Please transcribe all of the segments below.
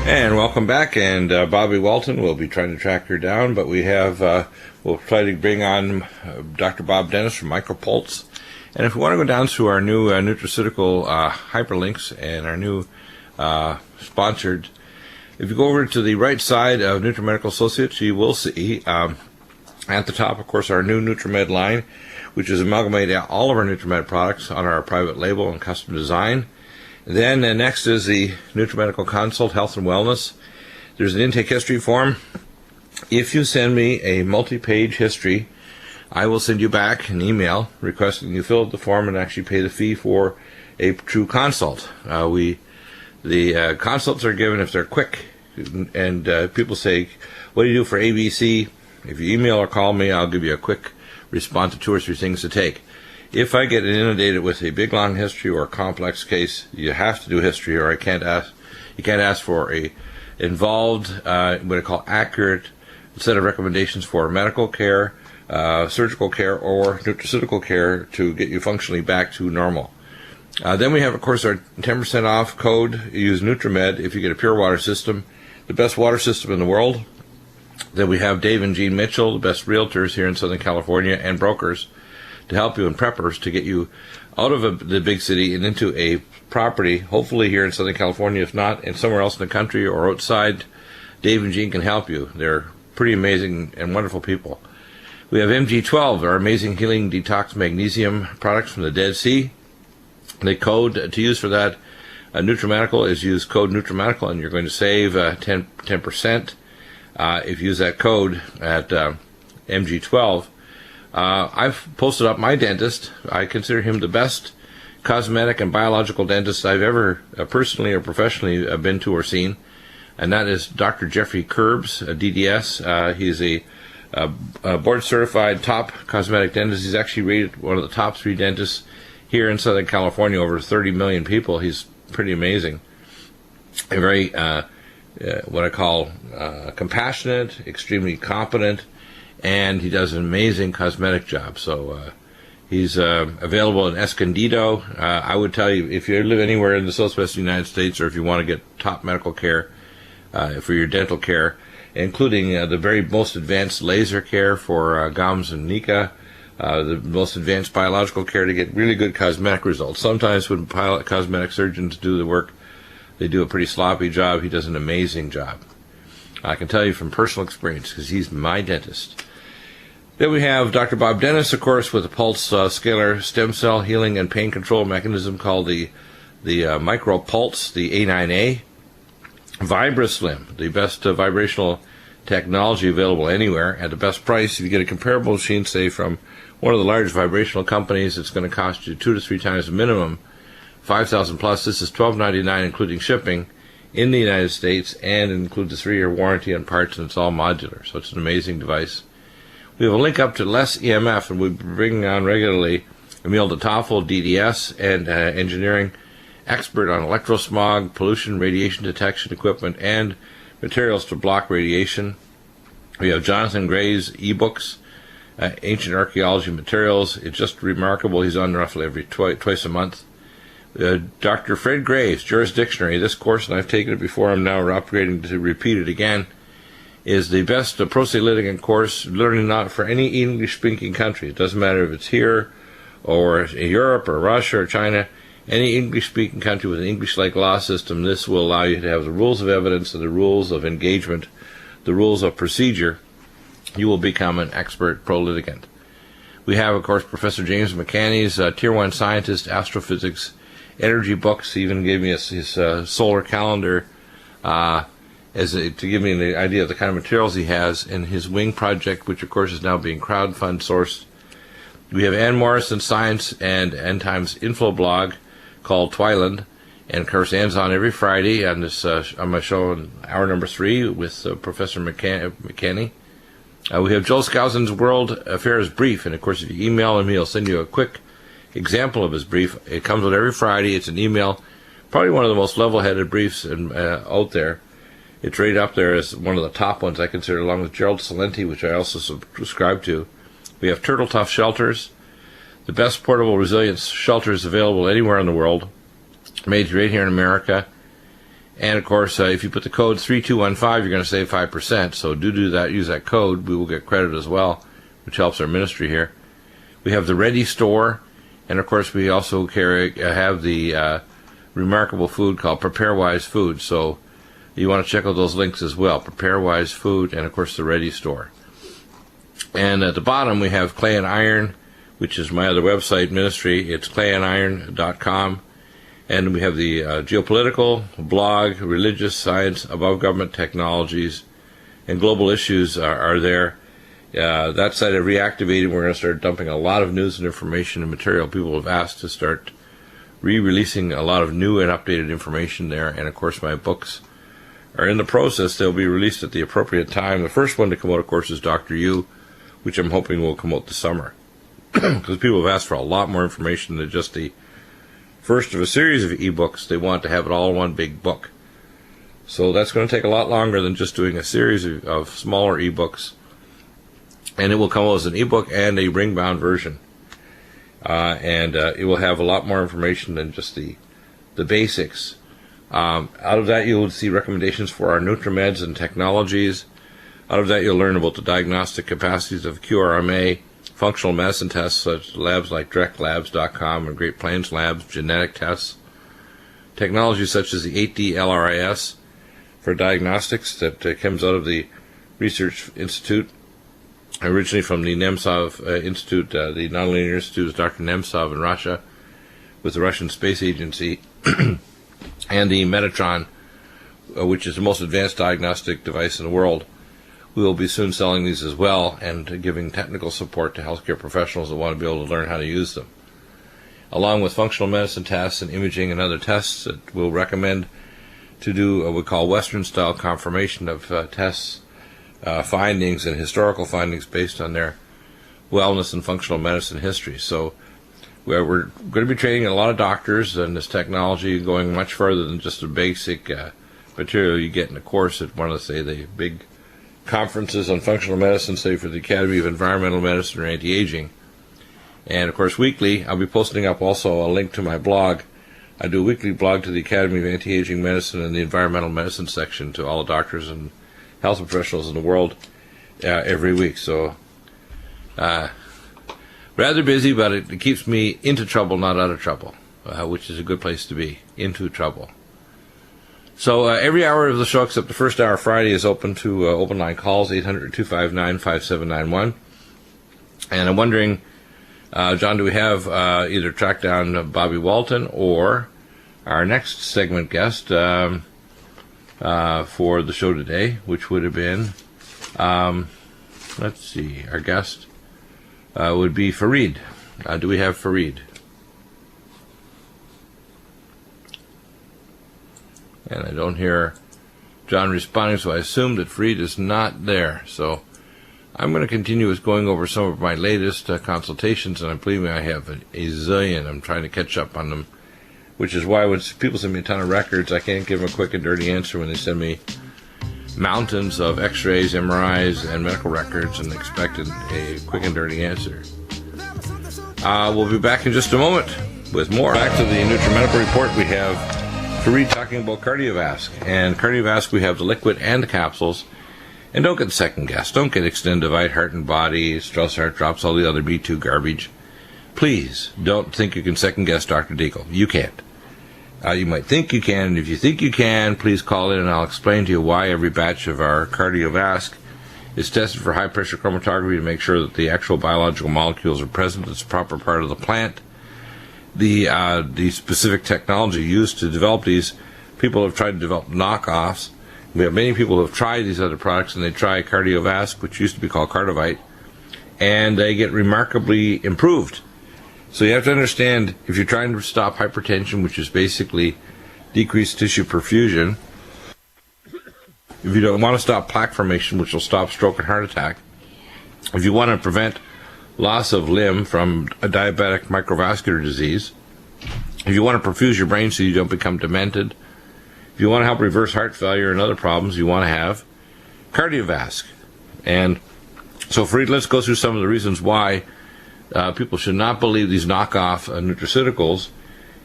And welcome back, and Bobby Walton will be trying to track her down, but we have, we'll try to bring on Dr. Bob Dennis from MicroPulse. And if you want to go down to our new nutraceutical hyperlinks and our new sponsored, if you go over to the right side of Nutrimedical Associates, you will see at the top, of course, our new NutriMed line, which is amalgamated all of our NutriMed products on our private label and custom design. Then next is the Nutrimedical Consult Health and Wellness. There's an intake history form. If you send me a multi-page history, I will send you back an email requesting you fill out the form and actually pay the fee for a true consult. The consults are given if they're quick, and people say, what do you do for ABC? If you email or call me, I'll give you a quick response to 2 or 3 things to take. If I get inundated with a big long history or a complex case, you have to do history, or you can't ask for a involved, what I call accurate set of recommendations for medical care, surgical care, or nutraceutical care to get you functionally back to normal. Then we have, of course, our 10% off code. You use NutriMed if you get a pure water system, the best water system in the world. Then we have Dave and Jean Mitchell, the best realtors here in Southern California, and brokers to help you, and preppers to get you out of the big city and into a property, hopefully here in Southern California, if not, and somewhere else in the country or outside. Dave and Jean can help you. They're pretty amazing and wonderful people. We have MG12, our amazing healing detox magnesium products from the Dead Sea. The code to use for that, Nutrimedical, is use code Nutrimedical, and you're going to save 10% if you use that code at MG12. I've posted up my dentist. I consider him the best cosmetic and biological dentist I've ever personally or professionally been to or seen, and that is Dr. Jeffrey Curbs, DDS. He's a board-certified top cosmetic dentist. He's actually rated one of the top 3 dentists here in Southern California, over 30 million people. He's pretty amazing. A very, what I call compassionate, extremely competent, and he does an amazing cosmetic job. So he's available in Escondido. I would tell you, if you live anywhere in the southwest United States, or if you want to get top medical care for your dental care, including the very most advanced laser care for gums and nica, the most advanced biological care to get really good cosmetic results. Sometimes when cosmetic surgeons do the work, they do a pretty sloppy job. He does an amazing job. I can tell you from personal experience, because he's my dentist. Then we have Dr. Bob Dennis, of course, with a pulse scalar stem cell healing and pain control mechanism called the MicroPulse, the A9A. VibraSlim, the best vibrational technology available anywhere at the best price. If you get a comparable machine, say from one of the large vibrational companies, it's going to cost you 2 to 3 times the minimum, $5,000 plus. This is $1,299 including shipping in the United States, and includes a 3-year warranty on parts, and it's all modular. So it's an amazing device. We have a link up to Less EMF, and we're bringing on regularly Emil de Toffel, DDS, and engineering expert on electrosmog, pollution, radiation detection equipment, and materials to block radiation. We have Jonathan Gray's ebooks, Ancient Archaeology Materials. It's just remarkable. He's on roughly every twice a month. Dr. Fred Gray's Juris Dictionary. This course, and I've taken it before, I'm now upgrading to repeat it again, is the best pro se litigant course, learning not for any English-speaking country. It doesn't matter if it's here or Europe or Russia or China. Any English-speaking country with an English-like law system, this will allow you to have the rules of evidence and the rules of engagement, the rules of procedure. You will become an expert pro-litigant. We have, of course, Professor James McCanney's Tier 1 Scientist, Astrophysics, Energy books. He even gave me his solar calendar to give me an idea of the kind of materials he has in his wing project, which, of course, is now being crowdfund sourced. We have Ann Morrison Science and End Times Info blog called Twyland, and of course Ann's on every Friday on this on my show on hour number 3 with Professor McCanney. We have Joel Skousen's World Affairs Brief, and of course if you email him, he'll send you a quick example of his brief. It comes out every Friday. It's an email, probably one of the most level-headed briefs out there. It's right up there as one of the top ones I consider, along with Gerald Salenti, which I also subscribe to. We have Turtle Tough Shelters, the best portable resilience shelters available anywhere in the world, made right here in America. And of course, if you put the code 3215, you're going to save 5%. So do that. Use that code. We will get credit as well, which helps our ministry here. We have the Ready Store, and of course, we also have the remarkable food called PrepareWise Food. So you want to check out those links as well. PrepareWise Food, and of course, the Ready Store. And at the bottom, we have Clay and Iron, which is my other website ministry. It's clayandiron.com. And we have the geopolitical, blog, religious, science, above government technologies, and global issues are there. That site I've reactivated. We're going to start dumping a lot of news and information and material. People have asked to start re-releasing a lot of new and updated information there. And of course, my books are in the process. They'll be released at the appropriate time. The first one to come out, of course, is Dr. U, which I'm hoping will come out this summer. Because people have asked for a lot more information than just the first of a series of ebooks. They want to have it all in one big book. So that's going to take a lot longer than just doing a series of smaller ebooks. And it will come out as an ebook and a ring-bound version. And it will have a lot more information than just the basics. Out of that, you'll see recommendations for our NUTRIMEDS and technologies. Out of that, you'll learn about the diagnostic capacities of QRMA, functional medicine tests such as labs like directlabs.com and Great Plains Labs, genetic tests, technology such as the 8D LRIS for diagnostics that comes out of the Research Institute, originally from the Nemtsov Institute, the Nonlinear Institute is Dr. Nemtsov in Russia, with the Russian Space Agency, and the Metatron, which is the most advanced diagnostic device in the world. We will be soon selling these as well and giving technical support to healthcare professionals that want to be able to learn how to use them. Along with functional medicine tests and imaging and other tests that we'll recommend to do what we call Western-style confirmation of tests, findings and historical findings based on their wellness and functional medicine history. So we're going to be training a lot of doctors in this technology, going much further than just the basic material you get in a course at one of the big conferences on functional medicine, say for the Academy of Environmental Medicine or Anti-Aging. And of course, weekly, I'll be posting up also a link to my blog. I do a weekly blog to the Academy of Anti-Aging Medicine and the Environmental Medicine section to all the doctors and health professionals in the world every week. So, rather busy, but it keeps me into trouble, not out of trouble, which is a good place to be, into trouble. So every hour of the show except the first hour Friday is open to open line calls, 800-259-5791. And I'm wondering, John, do we have either track down Bobby Walton or our next segment guest for the show today, which would have been, let's see, our guest would be Fareed. Do we have Fareed? And I don't hear John responding, so I assume that Fareed is not there. So I'm going to continue with going over some of my latest consultations, and I believe I have a zillion. I'm trying to catch up on them, which is why when people send me a ton of records, I can't give them a quick and dirty answer when they send me mountains of x-rays, MRIs, and medical records and expect a quick and dirty answer. We'll be back in just a moment with more. Back to the Nutrimedical Report. We have Fareed talking about Cardiovasc. And Cardiovasc, we have the liquid and the capsules. And don't get second guessed. Don't get Extend, Divide, Heart and Body, Strauss Heart Drops, all the other B2 garbage. Please don't think you can second guess Dr. Deagle. You can't. You might think you can, and if you think you can, please call in and I'll explain to you why every batch of our Cardiovasc is tested for high pressure chromatography to make sure that the actual biological molecules are present. It's a proper part of the plant. The specific technology used to develop these, people have tried to develop knockoffs. We have many people who have tried these other products, and they try Cardiovasc, which used to be called Cardivite, and they get remarkably improved. So you have to understand, if you're trying to stop hypertension, which is basically decreased tissue perfusion, if you don't want to stop plaque formation, which will stop stroke and heart attack, if you want to prevent loss of limb from a diabetic microvascular disease, if you want to perfuse your brain so you don't become demented, if you want to help reverse heart failure and other problems, you want to have Cardiovasc. And so, Fareed, let's go through some of the reasons why people should not believe these knockoff nutraceuticals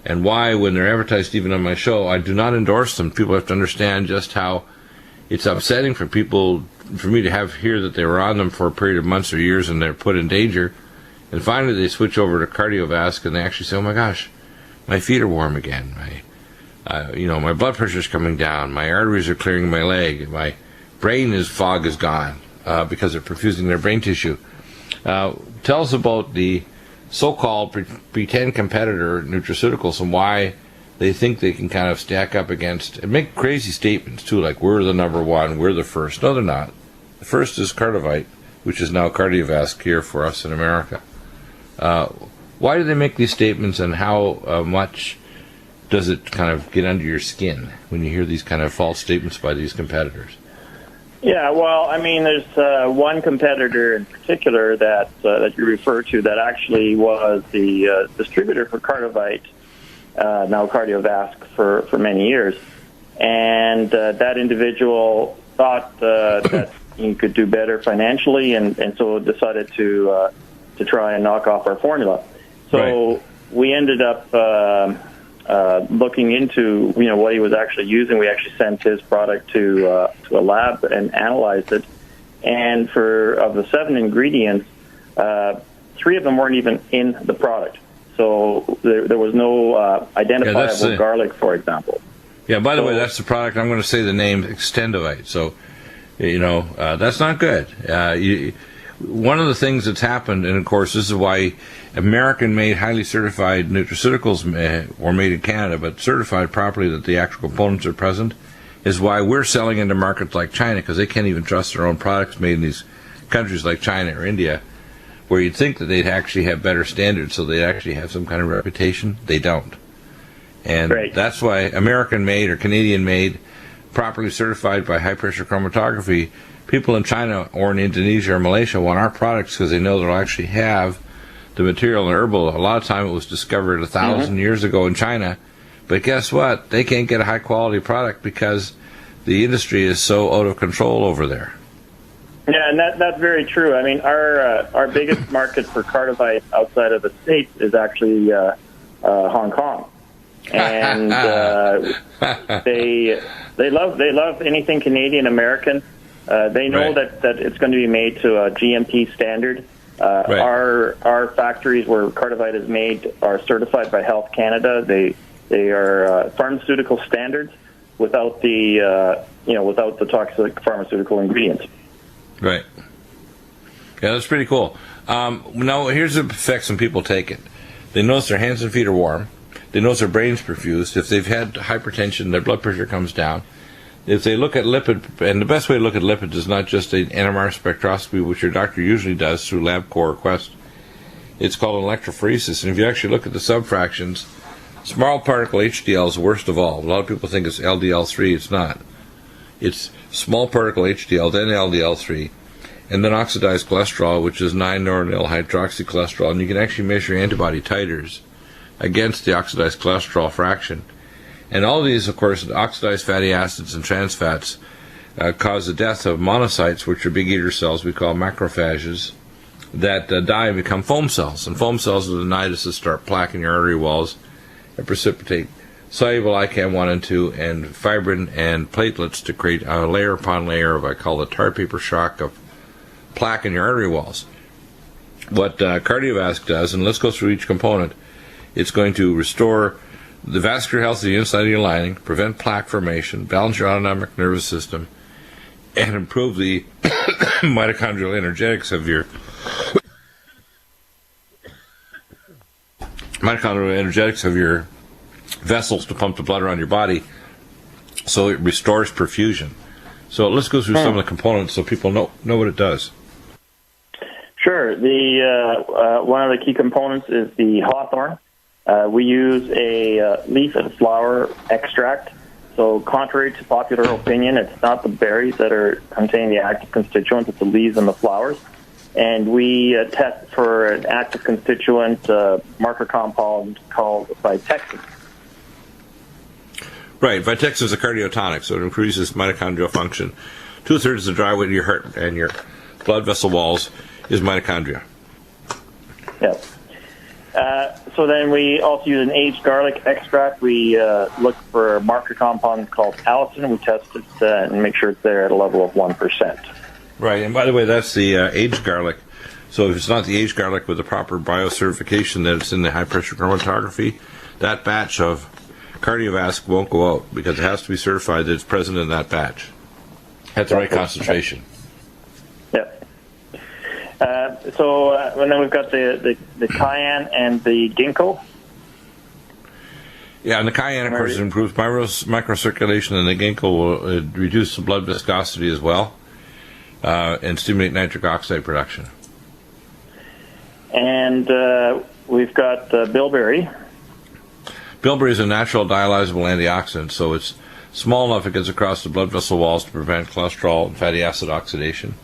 and why, when they're advertised even on my show, I do not endorse them. People have to understand just how it's upsetting for people, for me to hear that they were on them for a period of months or years and they're put in danger, and finally they switch over to cardiovasc and they actually say, oh my gosh, my feet are warm again, my blood pressure's coming down, my arteries are clearing my leg, my fog is gone, because they're perfusing their brain tissue. Tell us about the so-called pretend competitor nutraceuticals and why they think they can kind of stack up against, and make crazy statements too, like we're the number one, we're the first. No, they're not. The first is Cardivite, which is now Cardiovasc here for us in America. Why do they make these statements, and how much does it kind of get under your skin when you hear these kind of false statements by these competitors? Yeah, well, I mean, there's one competitor in particular that you refer to that actually was the distributor for Cardivite, now Cardiovasc, for many years. And that individual thought that he could do better financially, and so decided to try and knock off our formula. So right. We ended up looking into what he was actually using. We actually sent his product to a lab and analyzed it. And of the 7 ingredients, 3 of them weren't even in the product. So there was no identifiable garlic, for example. Yeah, by the way, that's the product. I'm going to say the name Extendivite. So, that's not good. One of the things that's happened, and of course this is why American-made, highly certified nutraceuticals, or made in Canada, but certified properly that the actual components are present, is why we're selling into markets like China, because they can't even trust their own products made in these countries like China or India, where you'd think that they'd actually have better standards, so they'd actually have some kind of reputation. They don't. And right. That's why American-made or Canadian-made, properly certified by high-pressure chromatography, people in China or in Indonesia or Malaysia want our products because they know they'll actually have the material in herbal. A lot of time it was discovered 1,000 years ago in China, but guess what? They can't get a high-quality product because the industry is so out of control over there. Yeah, and that's very true. I mean, our biggest market for Cardivite outside of the States is actually Hong Kong, and they love anything Canadian American. They know right. that it's going to be made to a GMP standard. Right. Our factories where Cardivite is made are certified by Health Canada. They are pharmaceutical standards without the without the toxic pharmaceutical ingredients. Right. Yeah, that's pretty cool. Now, here's the effects when people take it. They notice their hands and feet are warm. They notice their brain's perfused. If they've had hypertension, their blood pressure comes down. If they look at lipid, and the best way to look at lipids is not just an NMR spectroscopy, which your doctor usually does through LabCorp or Quest. It's called an electrophoresis. And if you actually look at the subfractions, small particle HDL is the worst of all. A lot of people think it's LDL3. It's not. It's small particle HDL, then LDL3, and then oxidized cholesterol, which is 9-noronyl hydroxycholesterol. And you can actually measure antibody titers against the oxidized cholesterol fraction. And all these, of course, oxidized fatty acids and trans fats cause the death of monocytes, which are big eater cells we call macrophages, that die and become foam cells. And foam cells are the nidus that start plaque in your artery walls and precipitate soluble ICAM 1 and 2 and fibrin and platelets to create a layer upon layer of, I call the tar paper shock of plaque in your artery walls. What Cardiovasc does, and let's go through each component, it's going to restore the vascular health of the inside of your lining, prevent plaque formation, balance your autonomic nervous system, and improve the mitochondrial energetics of your vessels to pump the blood around your body, so it restores perfusion. So let's go through some of the components so people know what it does. Sure. The one of the key components is the hawthorn. We use a leaf and flower extract. So contrary to popular opinion, it's not the berries that contain the active constituent, it's the leaves and the flowers. And we test for an active constituent marker compound called Vitexin. Right, Vitexin is a cardiotonic, so it increases mitochondrial function. 2/3 of the dry weight of your heart and your blood vessel walls is mitochondria. Yes. So then we also use an aged garlic extract. We look for a marker compound called allicin. We test it and make sure it's there at a level of 1%. Right, and by the way, that's the aged garlic. So if it's not the aged garlic with the proper biocertification that it's in the high-pressure chromatography, that batch of cardiovasc won't go out because it has to be certified that it's present in that batch at the right concentration. Yep. And then we've got the cayenne and the ginkgo. Yeah, and the cayenne, of course, improves microcirculation, and the ginkgo will reduce the blood viscosity as well and stimulate nitric oxide production. And we've got bilberry. Bilberry is a natural dialyzable antioxidant, so it's small enough it gets across the blood vessel walls to prevent cholesterol and fatty acid oxidation.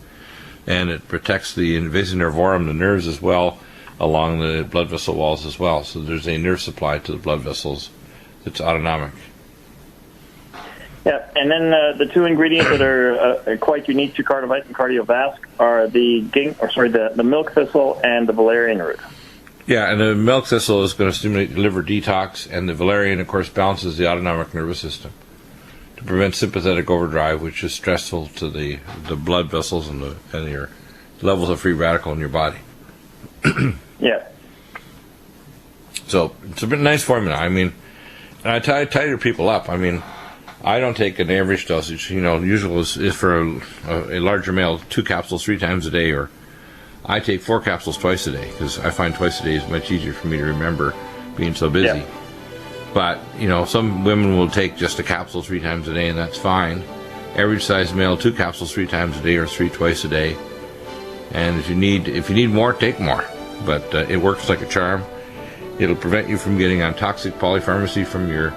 And it protects the vasa nervorum, the nerves as well, along the blood vessel walls as well. So there's a nerve supply to the blood vessels that's autonomic. Yeah, and then the two ingredients that are quite unique to Cardivite and Cardiovasc are the milk thistle and the valerian root. Yeah, and the milk thistle is going to stimulate the liver detox, and the valerian, of course, balances the autonomic nervous system to prevent sympathetic overdrive, which is stressful to the blood vessels and your levels of free radical in your body. Yeah. So it's a bit nice formula. I mean, and I tighten people up. I mean, I don't take an average dosage. Usual is for a larger male 2 capsules 3 times a day, or I take 4 capsules twice a day because I find twice a day is much easier for me to remember being so busy. Yeah. But, some women will take just a capsule 3 times a day, and that's fine. Average size male, 2 capsules 3 times a day or 3 twice a day. And if you need more, take more. But it works like a charm. It'll prevent you from getting on toxic polypharmacy from your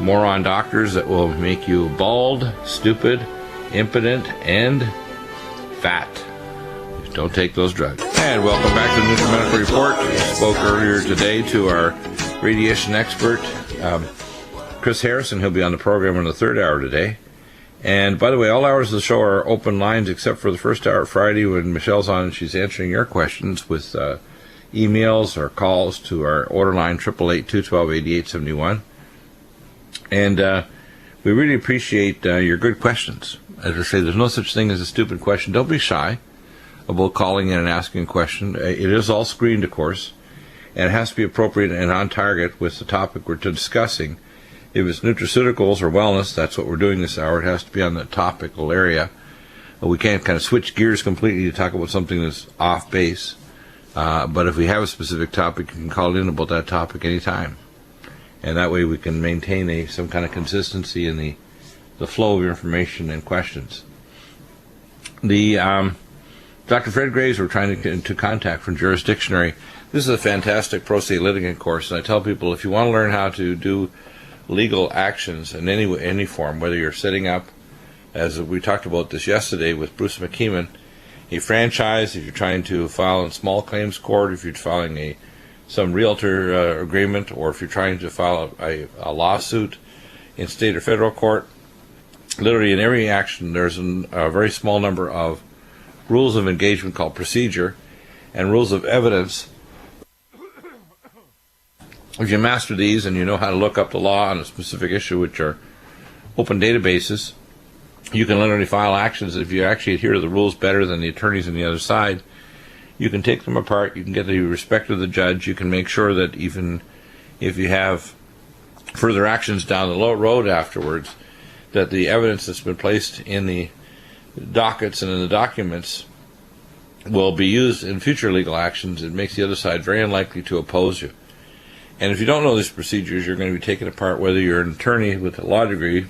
moron doctors that will make you bald, stupid, impotent, and fat. Don't take those drugs. And welcome back to the Nutrimedical Report. We spoke earlier today to our radiation expert, Chris Harrison. He'll be on the program in the 3rd hour today. And by the way, all hours of the show are open lines except for the 1st hour Friday when Michelle's on and she's answering your questions with emails or calls to our order line 888-212-8871. And we really appreciate your good questions. As I say, there's no such thing as a stupid question. Don't be shy about calling in and asking a question. It is all screened, of course, and it has to be appropriate and on target with the topic we're discussing. If it's nutraceuticals or wellness, that's what we're doing this hour. It has to be on the topical area. We can't kind of switch gears completely to talk about something that's off base. But if we have a specific topic, you can call in about that topic anytime. And that way we can maintain some kind of consistency in the flow of information and questions. Dr. Fred Graves we're trying to get into contact from Jurisdictionary. This is a fantastic pro se litigant course, and I tell people if you want to learn how to do legal actions in any form, whether you're setting up, as we talked about this yesterday with Bruce McKeeman, a franchise, if you're trying to file in small claims court, if you're filing some realtor agreement, or if you're trying to file a lawsuit in state or federal court, literally in every action there's a very small number of rules of engagement called procedure and rules of evidence. If you master these and you know how to look up the law on a specific issue, which are open databases, you can literally file actions. If you actually adhere to the rules better than the attorneys on the other side, you can take them apart, you can get the respect of the judge, you can make sure that even if you have further actions down the road afterwards, that the evidence that's been placed in the dockets and in the documents will be used in future legal actions. It makes the other side very unlikely to oppose you. And if you don't know these procedures, you're going to be taken apart whether you're an attorney with a law degree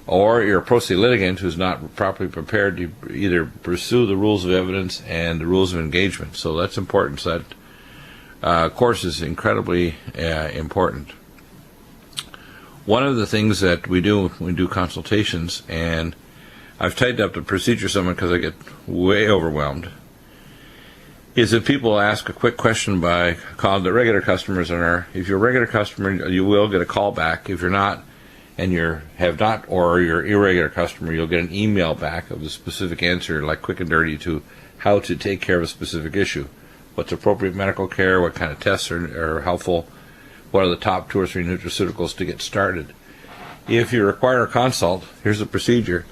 or you're a pro se litigant who's not properly prepared to either pursue the rules of evidence and the rules of engagement. So that's important. So that course is incredibly important. One of the things that we do when we do consultations, and I've tightened up the procedure somewhat because I get way overwhelmed, is if people ask a quick question by calling the regular customers, and if you're a regular customer, you will get a call back. If you're not, and you're irregular customer, you'll get an email back of the specific answer, like quick and dirty, to how to take care of a specific issue. what's appropriate medical care, what kind of tests are helpful, what are the top 2 or 3 nutraceuticals to get started. If you require a consult, here's the procedure.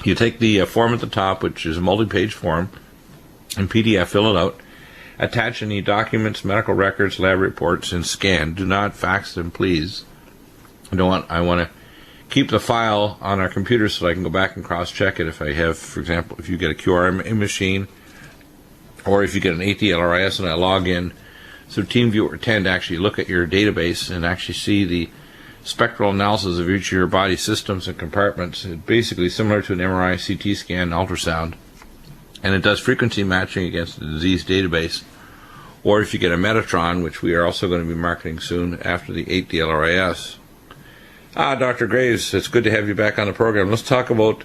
You take the form at the top, which is a multi-page form, in PDF, fill it out, attach any documents, medical records, lab reports, and scan. Do not fax them, please. I want to keep the file on our computer so I can go back and cross-check it if I have, for example, if you get a QRM machine, or if you get an ATLRIS and I log in through TeamViewer 10 to actually look at your database and actually see the spectral analysis of each of your body systems and compartments. It's basically similar to an MRI, CT scan, ultrasound. And it does frequency matching against the disease database. Or if you get a Metatron, which we are also going to be marketing soon after the 8DLRIS. Dr. Graves, it's good to have you back on the program. Let's talk about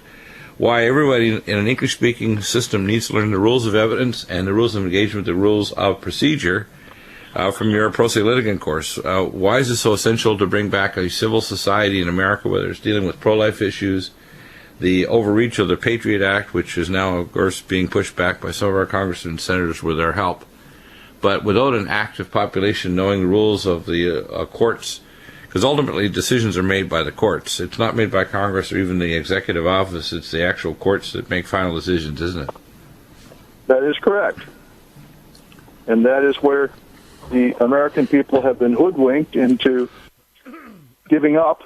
why everybody in an English-speaking system needs to learn the rules of evidence and the rules of engagement, the rules of procedure from your pro se litigant course. Why is it so essential to bring back a civil society in America, whether it's dealing with pro-life issues, the overreach of the Patriot Act, which is now, of course, being pushed back by some of our congressmen and senators with their help. But without an active population knowing the rules of the courts, because ultimately decisions are made by the courts. It's not made by Congress or even the executive office. It's the actual courts that make final decisions, isn't it? That is correct. And that is where the American people have been hoodwinked into giving up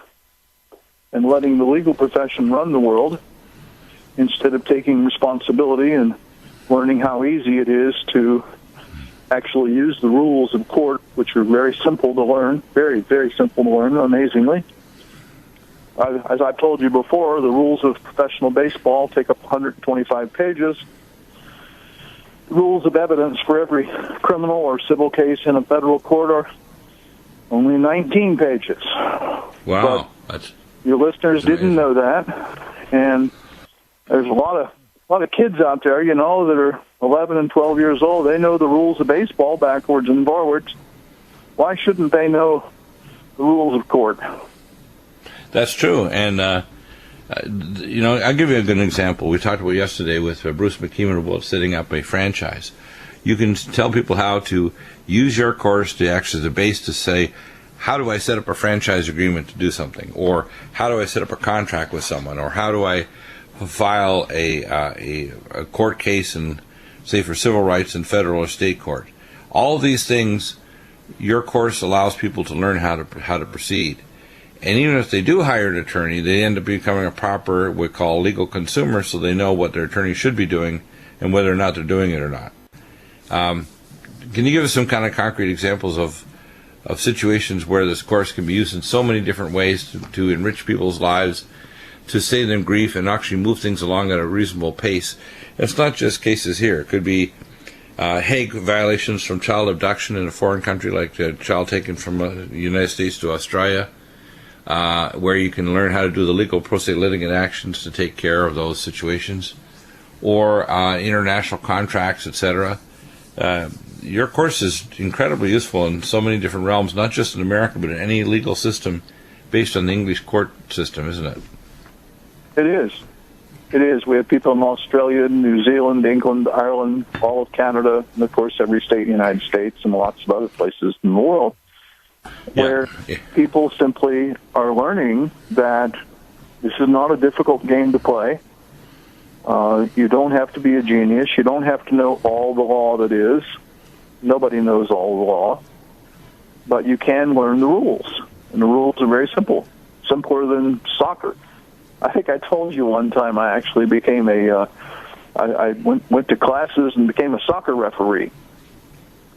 and letting the legal profession run the world instead of taking responsibility and learning how easy it is to actually use the rules of court, which are very simple to learn, very, very simple to learn, amazingly. As I've told you before, the rules of professional baseball take up 125 pages. The rules of evidence for every criminal or civil case in a federal court are only 19 pages. Wow. But your listeners didn't know that, and there's a lot of kids out there, you know, that are 11 and 12 years old. They know the rules of baseball backwards and forwards. Why shouldn't they know the rules of court? That's true. And, I'll give you a good example. We talked about yesterday with Bruce McKeeman about setting up a franchise. You can tell people how to use your course to actually as a base to say, how do I set up a franchise agreement to do something? Or how do I set up a contract with someone? Or how do I file a court case and say for civil rights in federal or state court? All of these things, your course allows people to learn how to proceed. And even if they do hire an attorney, they end up becoming a proper, what we call legal consumer, so they know what their attorney should be doing and whether or not they're doing it or not. Can you give us some kind of concrete examples of situations where this course can be used in so many different ways to enrich people's lives, to save them grief, and actually move things along at a reasonable pace? It's not just cases here. It could be Hague violations from child abduction in a foreign country, like a child taken from the United States to Australia, where you can learn how to do the legal pro se litigant actions to take care of those situations, or international contracts, etc. Your course is incredibly useful in so many different realms, not just in America, but in any legal system based on the English court system, isn't it? It is. It is. We have people in Australia, New Zealand, England, Ireland, all of Canada, and of course every state in the United States and lots of other places in the world, where people simply are learning that this is not a difficult game to play. You don't have to be a genius. You don't have to know all the law that is. Nobody knows all the law. But you can learn the rules. And the rules are very simple, simpler than soccer. I think I told you one time I actually became I went to classes and became a soccer referee.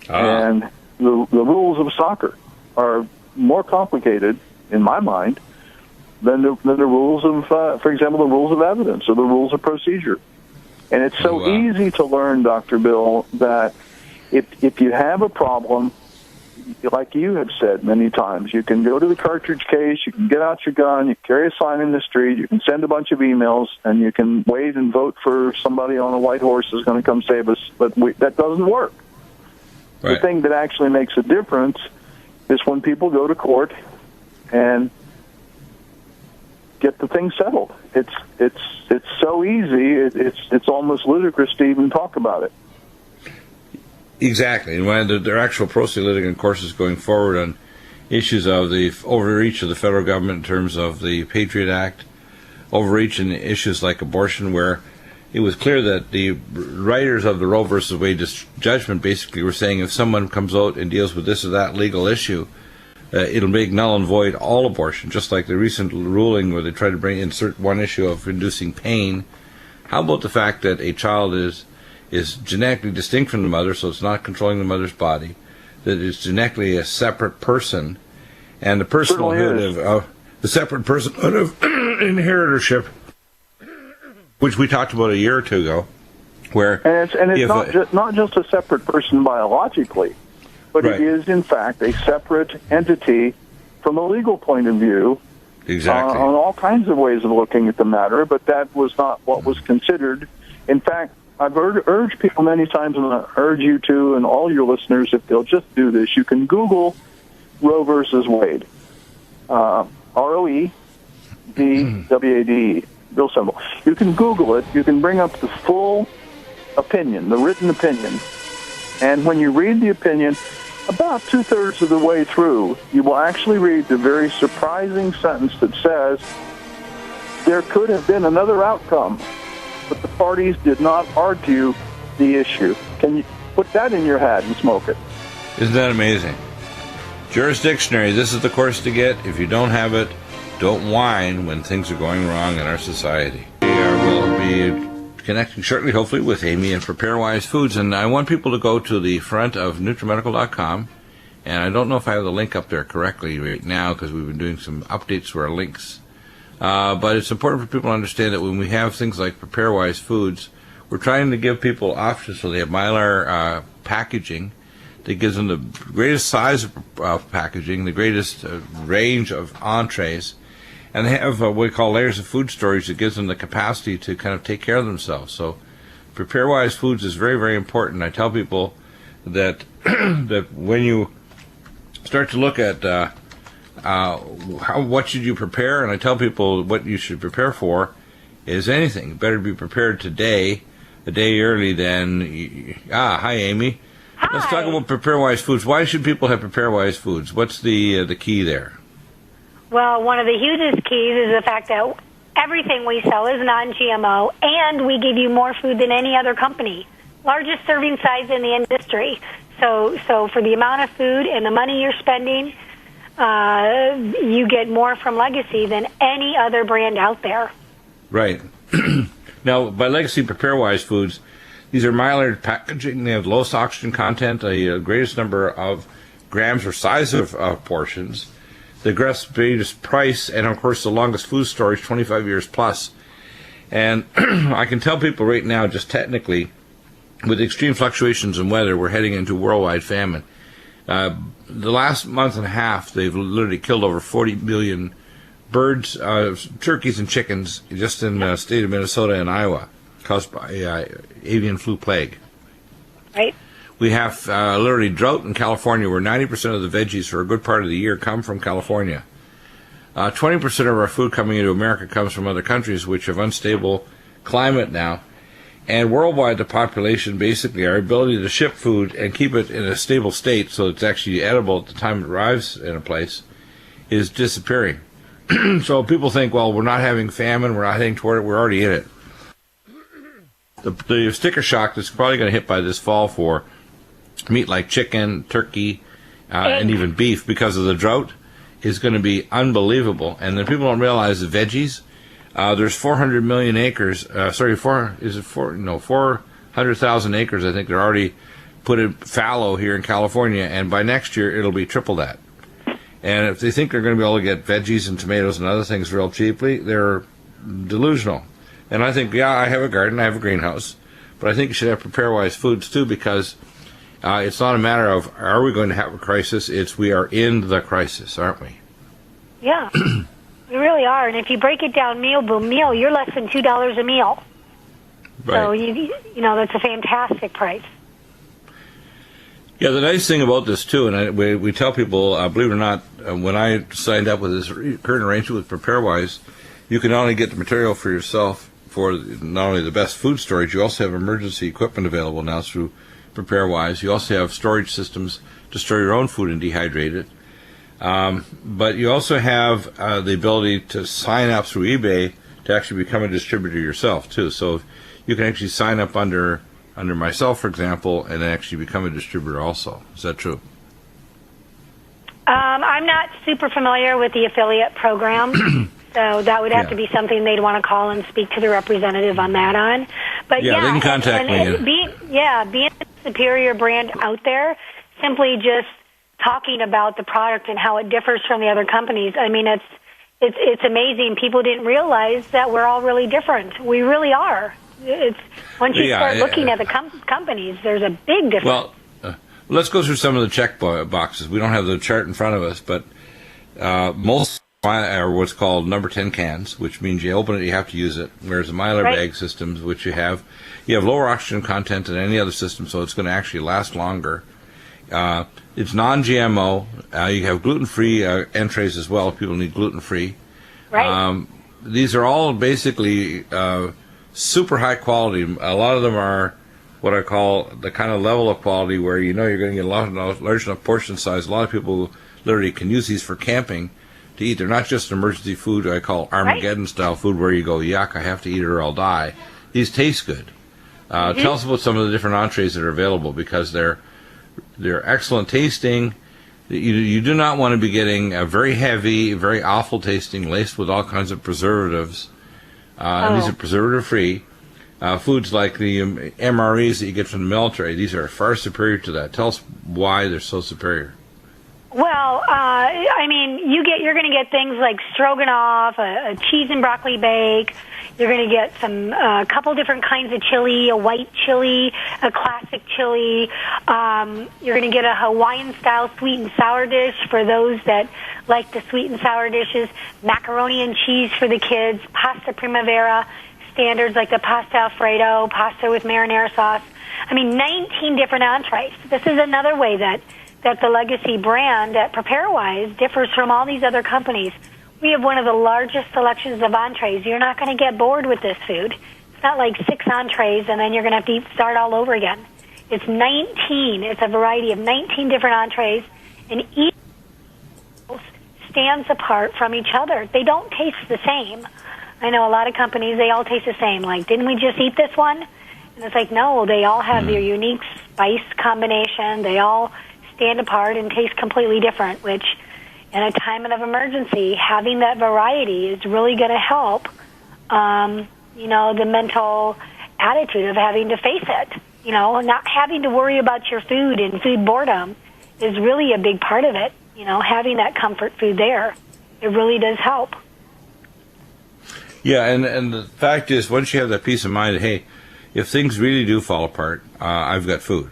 And the rules of soccer are more complicated, in my mind, than the rules of, for example, the rules of evidence or the rules of procedure. And it's so easy to learn, Dr. Bill, that if you have a problem, like you have said many times, you can go to the cartridge case, you can get out your gun, you carry a sign in the street, you can send a bunch of emails, and you can wait and vote for somebody on a white horse who's going to come save us. But that doesn't work. Right. The thing that actually makes a difference is when people go to court and get the thing settled. It's so easy. It's almost ludicrous to even talk about it. Exactly, and when their actual pro se litigant courses going forward on issues of the overreach of the federal government in terms of the Patriot Act, overreach in issues like abortion, where it was clear that the writers of the Roe versus Wade judgment basically were saying if someone comes out and deals with this or that legal issue, it'll make null and void all abortion, just like the recent ruling where they tried to insert one issue of inducing pain. How about the fact that a child is genetically distinct from the mother, so it's not controlling the mother's body, that it's genetically a separate person, and the personhood of the separate personhood of inheritorship, which we talked about a year or two ago, where it's not just a separate person biologically, but right. It is in fact a separate entity from a legal point of view. Exactly. On all kinds of ways of looking at the matter, but that was not what was considered. In fact, I've urged people many times, and I urge you to, and all your listeners, if they'll just do this, you can Google Roe versus Wade. ROEVWADE, real simple. You can Google it. You can bring up the full opinion, the written opinion. And when you read the opinion, about two-thirds of the way through, you will actually read the very surprising sentence that says, there could have been another outcome, but the parties did not argue the issue. Can you put that in your hat and smoke it? Isn't that amazing? Jurisdictionary, this is the course to get. If you don't have it, don't whine when things are going wrong in our society. We'll be connecting shortly, hopefully, with Amy and PrepareWise Foods. And I want people to go to the front of NutriMedical.com. And I don't know if I have the link up there correctly right now because we've been doing some updates to our links. But it's important for people to understand that when we have things like PrepareWise Foods, we're trying to give people options so they have Mylar packaging that gives them the greatest size of packaging, the greatest range of entrees, and they have what we call layers of food storage that gives them the capacity to kind of take care of themselves. So PrepareWise Foods is very, very important. I tell people that that when you start to look at what should you prepare, and I tell people what you should prepare for is anything. Better be prepared today, a day early than... hi, Amy. Hi. Let's talk about PrepareWise Foods. Why should people have PrepareWise Foods? What's the key there? Well, one of the hugest keys is the fact that everything we sell is non-GMO, and we give you more food than any other company. Largest serving size in the industry. So for the amount of food and the money you're spending, you get more from Legacy than any other brand out there. Right. Now, by Legacy PrepareWise Foods, these are Mylar packaging. They have the lowest oxygen content, the greatest number of grams or size of portions, the greatest price, and of course the longest food storage, 25 years plus. And I can tell people right now, just technically, with extreme fluctuations in weather, we're heading into worldwide famine. The last month and a half, they've literally killed over 40 million birds, turkeys, and chickens just in the state of Minnesota and Iowa, caused by avian flu plague. Right. We have literally drought in California, where 90% of the veggies for a good part of the year come from California. 20% of our food coming into America comes from other countries, which have unstable climate now. And worldwide, the population, basically, our ability to ship food and keep it in a stable state so it's actually edible at the time it arrives in a place, is disappearing. So people think, well, we're not having famine, we're not heading toward it, we're already in it. The sticker shock that's probably going to hit by this fall for meat like chicken, turkey, and even beef because of the drought is going to be unbelievable. And then people don't realize the veggies. There's 400 million acres. 400,000 acres. I think they're already put in fallow here in California, and by next year it'll be triple that. And if they think they're going to be able to get veggies and tomatoes and other things real cheaply, they're delusional. And I think, yeah, I have a garden, I have a greenhouse, but I think you should have PrepareWise Foods too, because it's not a matter of are we going to have a crisis, it's we are in the crisis, aren't we? Yeah, we really are. And if you break it down meal by meal, you're less than $2 a meal. Right. So, you know, that's a fantastic price. Yeah, the nice thing about this too, and we tell people, believe it or not, when I signed up with this current arrangement with PrepareWise, you can not only get the material for yourself for not only the best food storage, you also have emergency equipment available now through prepare-wise. You also have storage systems to store your own food and dehydrate it. But you also have the ability to sign up through eBay to actually become a distributor yourself, too. So you can actually sign up under myself, for example, and then actually become a distributor also. Is that true? I'm not super familiar with the affiliate program, so that would have to be something they'd want to call and speak to the representative on that on. But they can contact me. Being a superior brand out there, simply just talking about the product and how it differs from the other companies. I mean, it's amazing. People didn't realize that we're all really different. We really are. It's once you start looking at the companies, there's a big difference. Well, let's go through some of the check boxes. We don't have the chart in front of us, but most are what's called number 10 cans, which means you open it, you have to use it. Whereas the Mylar bag systems, which you have lower oxygen content than any other system, so it's going to actually last longer. It's non-GMO. You have gluten-free entrees as well if people need gluten-free. Right. These are all basically super high quality. A lot of them are what I call the kind of level of quality where you know you're going to get a large enough portion size. A lot of people literally can use these for camping to eat. They're not just emergency food I call Armageddon-style food where you go, yuck, I have to eat it or I'll die. These taste good. Tell us about some of the different entrees that are available, because they're excellent tasting. You do not want to be getting a very heavy, very awful tasting, laced with all kinds of preservatives. And these are preservative-free. Foods like the MREs that you get from the military, these are far superior to that. Tell us why they're so superior. Well, I mean, you're going to get things like stroganoff, a cheese and broccoli bake. You're going to get a couple different kinds of chili, a white chili, a classic chili. You're going to get a Hawaiian-style sweet and sour dish for those that like the sweet and sour dishes, macaroni and cheese for the kids, pasta primavera, standards like the pasta alfredo, pasta with marinara sauce. I mean, 19 different entrees. This is another way that the Legacy brand at PrepareWise differs from all these other companies. We have one of the largest selections of entrees. You're not going to get bored with this food. It's not like 6 entrees and then you're going to have to start all over again. It's 19. It's a variety of 19 different entrees, and each stands apart from each other. They don't taste the same. I know a lot of companies, they all taste the same. Like, didn't we just eat this one? And it's like, no, they all have their unique spice combination. They all stand apart and taste completely different, which in a time of emergency, having that variety is really going to help, the mental attitude of having to face it. Not having to worry about your food and food boredom is really a big part of it. Having that comfort food there, it really does help. Yeah, and the fact is, once you have that peace of mind that, hey, if things really do fall apart, I've got food.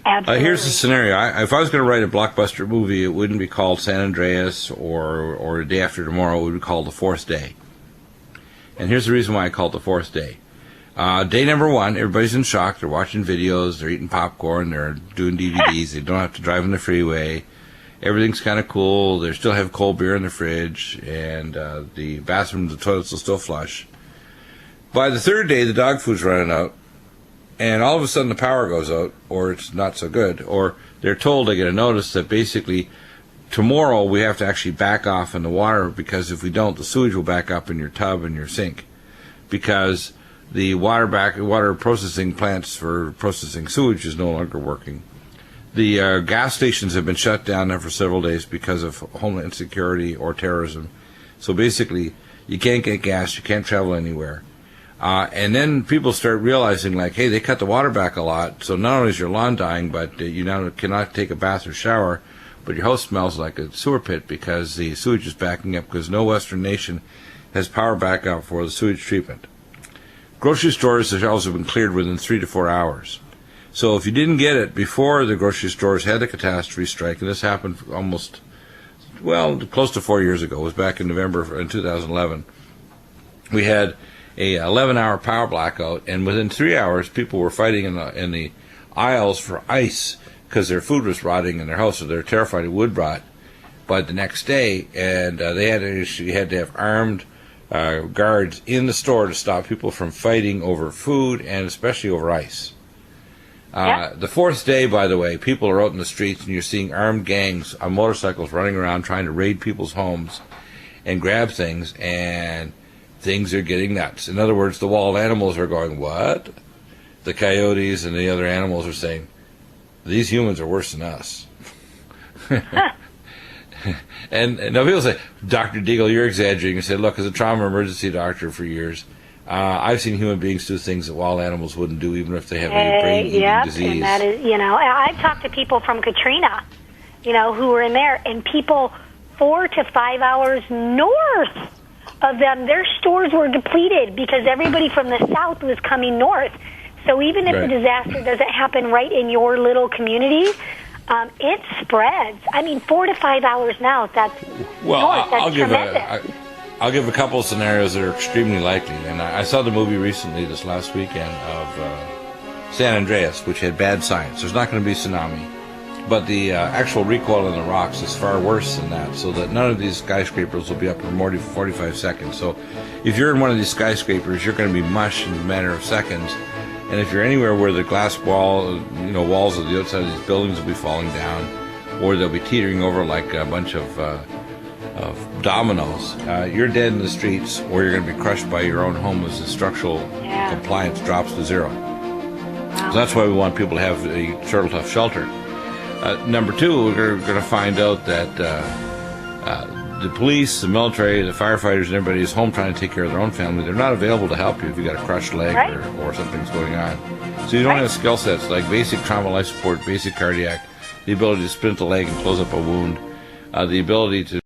Absolutely. Here's the scenario. If I was going to write a blockbuster movie, it wouldn't be called San Andreas or Day After Tomorrow. It would be called The Fourth Day. And here's the reason why I call it The Fourth Day. Day number 1, everybody's in shock. They're watching videos. They're eating popcorn. They're doing DVDs. They don't have to drive on the freeway. Everything's kind of cool. They still have cold beer in the fridge. And the bathrooms, the toilets will still flush. By the 3rd day, the dog food's running out. And all of a sudden the power goes out, or it's not so good, or they're told, they get a notice that basically tomorrow we have to actually back off in the water, because if we don't, the sewage will back up in your tub and your sink, because the water processing plants for processing sewage is no longer working. The gas stations have been shut down now for several days because of homeland security or terrorism. So basically, you can't get gas, you can't travel anywhere. And then people start realizing, like, hey, they cut the water back a lot, so not only is your lawn dying, but you now cannot take a bath or shower, but your house smells like a sewer pit because the sewage is backing up, because no Western nation has power backup for the sewage treatment. Grocery stores, the shelves have been cleared within 3 to 4 hours. So if you didn't get it before the grocery stores had the catastrophe strike, and this happened close to 4 years ago, it was back in November in 2011, we had a 11-hour power blackout, and within 3 hours, people were fighting in the aisles for ice because their food was rotting in their house, so they're terrified it would rot by the next day, and they had to have armed guards in the store to stop people from fighting over food and especially over ice. The fourth day, by the way, people are out in the streets, and you're seeing armed gangs on motorcycles running around trying to raid people's homes and grab things, and things are getting nuts. In other words, the wild animals are going, what? The coyotes and the other animals are saying, these humans are worse than us. And now people say, Dr. Deagle, you're exaggerating. You say, look, as a trauma emergency doctor for years, I've seen human beings do things that wild animals wouldn't do, even if they have a brain-eating disease. And that is, I've talked to people from Katrina, who were in there, and people 4 to 5 hours north of them, their stores were depleted because everybody from the south was coming north. So even if the disaster doesn't happen right in your little community, it spreads. I mean, 4 to 5 hours now, that's north. That's tremendous. I'll give a couple of scenarios that are extremely likely. And I saw the movie recently, this last weekend, of San Andreas, which had bad science. There's not going to be a tsunami. But the actual recoil in the rocks is far worse than that, so that none of these skyscrapers will be up for more than 45 seconds. So if you're in one of these skyscrapers, you're going to be mush in a matter of seconds. And if you're anywhere where the glass walls of the outside of these buildings will be falling down, or they'll be teetering over like a bunch of dominoes, you're dead in the streets, or you're going to be crushed by your own home as the structural compliance drops to zero. So that's why we want people to have a turtle tough shelter. Number two, we're going to find out that the police, the military, the firefighters, and everybody is home trying to take care of their own family. They're not available to help you if you got a crushed leg or something's going on. So you don't have skill sets like basic trauma life support, basic cardiac, the ability to splint a leg and close up a wound, the ability to